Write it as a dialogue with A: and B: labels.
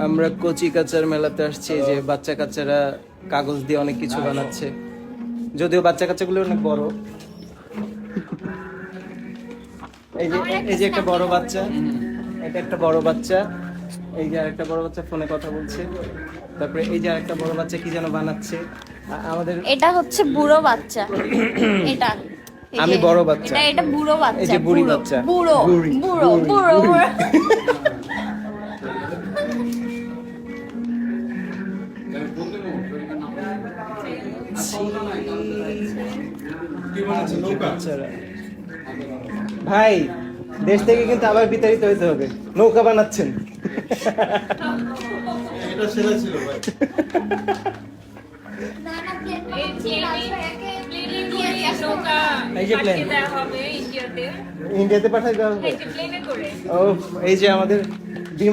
A: আমরা কচি কাচার মেলাতে আসছি, যে বাচ্চা কাচ্চারা কাগজ দিয়ে অনেক কিছু বানাচ্ছে, যদিও বাচ্চা কাচ্চাগুলো অনেক বড়। এই যে একটা বড় বাচ্চা, এটা একটা বড় বাচ্চা, এই যে আরেকটা বড় বাচ্চা ফোনে কথা বলছে, তারপরে এই যে আরেকটা বড় বাচ্চা কি যেন বানাচ্ছে। আমাদের
B: এটা হচ্ছে বুড়ো বাচ্চা, এটা
A: আমি বড় বাচ্চা,
B: এটা বুড়ো বাচ্চা,
A: এই যে বুড়ি বাচ্চা,
B: বুড়ো বুড়ো বুড়ো বুড়ো।
A: ভাই দেশ থেকে কিন্তু আবার বিতাড়িত হইতে হবে, নৌকা বানাচ্ছেন।
C: এটা সেরা ছিল ভাই।
A: এই যে প্লেন ইন্ডিয়াতে পাঠাই দেওয়া হবে। ও এই যে আমাদের